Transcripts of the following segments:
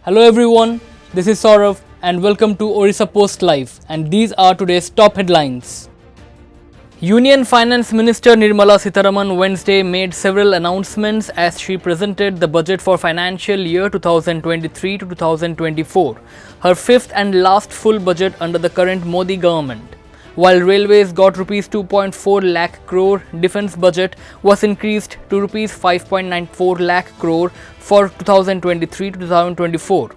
Hello everyone, this is Saurav and welcome to Orissa POST Live, and these are today's top headlines. Union Finance Minister Nirmala Sitharaman Wednesday made several announcements as she presented the budget for financial year 2023 to 2024, her fifth and last full budget under the current Modi government. While railways got rupees 2.4 lakh crore, defence budget was increased to rupees 5.94 lakh crore for 2023 to 2024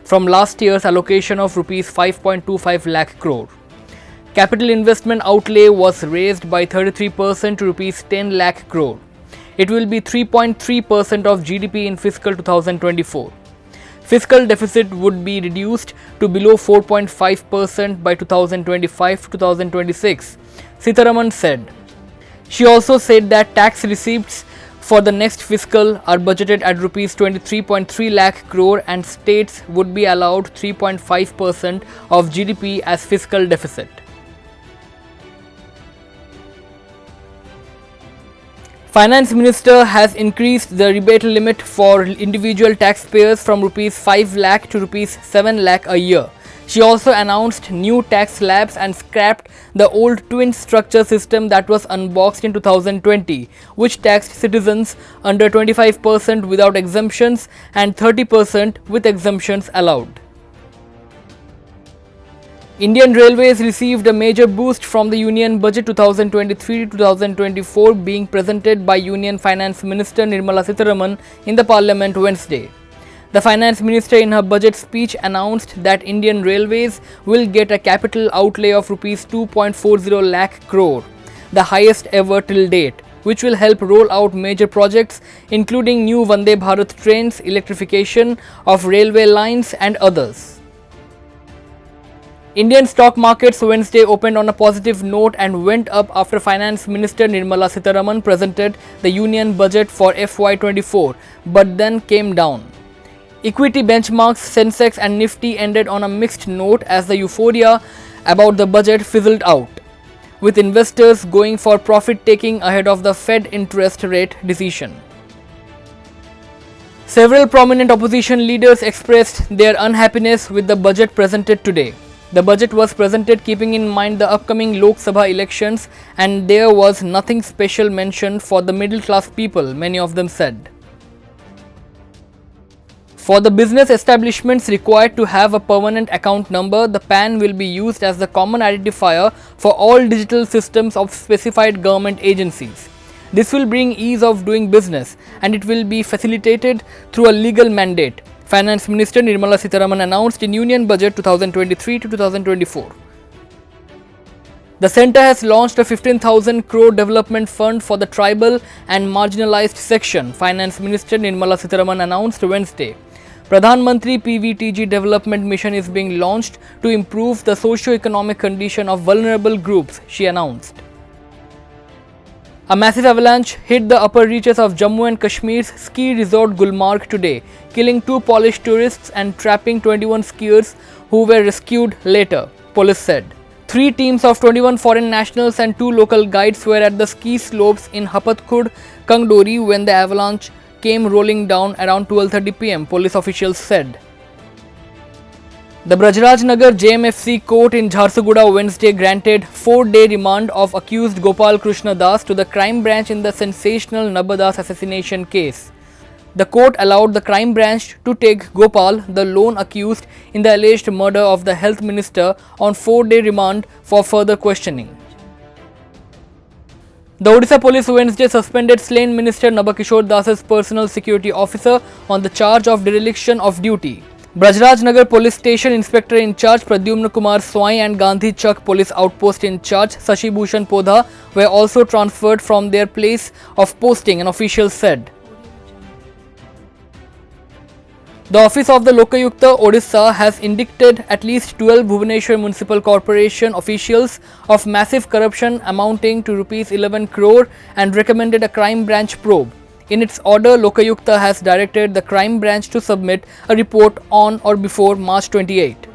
from last year's allocation of rupees 5.25 lakh crore. Capital investment outlay was raised by 33% to rupees 10 lakh crore. It will be 3.3% of GDP in fiscal 2024. Fiscal deficit would be reduced to below 4.5% by 2025-2026, Sitharaman said. She also said that tax receipts for the next fiscal are budgeted at rupees 23.3 lakh crore and states would be allowed 3.5% of GDP as fiscal deficit. Finance Minister has increased the rebate limit for individual taxpayers from rupees 5 lakh to rupees 7 lakh a year. She also announced new tax slabs and scrapped the old twin structure system that was unboxed in 2020, which taxed citizens under 25% without exemptions and 30% with exemptions allowed. Indian Railways received a major boost from the Union Budget 2023-2024 being presented by Union Finance Minister Nirmala Sitharaman in the Parliament Wednesday. The Finance Minister in her budget speech announced that Indian Railways will get a capital outlay of rupees 2.40 lakh crore, the highest ever till date, which will help roll out major projects including new Vande Bharat trains, electrification of railway lines and others. Indian stock markets Wednesday opened on a positive note and went up after Finance Minister Nirmala Sitharaman presented the Union Budget for FY24, but then came down. Equity benchmarks Sensex and Nifty ended on a mixed note as the euphoria about the budget fizzled out, with investors going for profit-taking ahead of the Fed interest rate decision. Several prominent opposition leaders expressed their unhappiness with the budget presented today. The budget was presented keeping in mind the upcoming Lok Sabha elections, and there was nothing special mentioned for the middle class people, many of them said. For the business establishments required to have a permanent account number, the PAN will be used as the common identifier for all digital systems of specified government agencies. This will bring ease of doing business and it will be facilitated through a legal mandate, Finance Minister Nirmala Sitharaman announced in Union Budget 2023 to 2024. The centre has launched a 15,000 crore development fund for the tribal and marginalized section, Finance Minister Nirmala Sitharaman announced Wednesday. Pradhan Mantri PVTG development mission is being launched to improve the socio-economic condition of vulnerable groups, she announced. A massive avalanche hit the upper reaches of Jammu and Kashmir's ski resort Gulmarg today, killing 2 Polish tourists and trapping 21 skiers who were rescued later, police said. 3 teams of 21 foreign nationals and 2 local guides were at the ski slopes in Hapatkhud, Kangdori when the avalanche came rolling down around 12:30 pm, police officials said. The Brajraj Nagar JMFC court in Jharsuguda Wednesday granted 4-day remand of accused Gopal Krishna Das to the crime branch in the sensational Nabadas assassination case. The court allowed the crime branch to take Gopal, the lone accused in the alleged murder of the health minister, on 4-day remand for further questioning. The Odisha police Wednesday suspended slain Minister Nabakishore Das's personal security officer on the charge of dereliction of duty. Brajraj Nagar Police Station Inspector in charge Pradyumna Kumar Swai and Gandhi Chak Police Outpost in charge Sashi Bhushan Podha were also transferred from their place of posting, an official said. The office of the Lokayukta Odisha has indicted at least 12 Bhubaneswar Municipal Corporation officials of massive corruption amounting to rupees 11 crore and recommended a crime branch probe. In its order, Lokayukta has directed the crime branch to submit a report on or before March 28.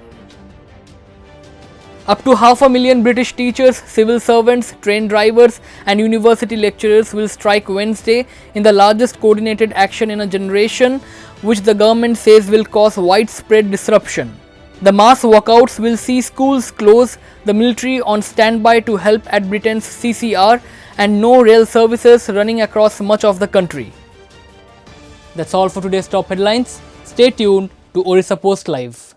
Up to 500,000 British teachers, civil servants, train drivers and university lecturers will strike Wednesday in the largest coordinated action in a generation, which the government says will cause widespread disruption. The mass walkouts will see schools close, the military on standby to help at Britain's CCR, and no rail services running across much of the country. That's all for today's top headlines. Stay tuned to Orissa Post Live.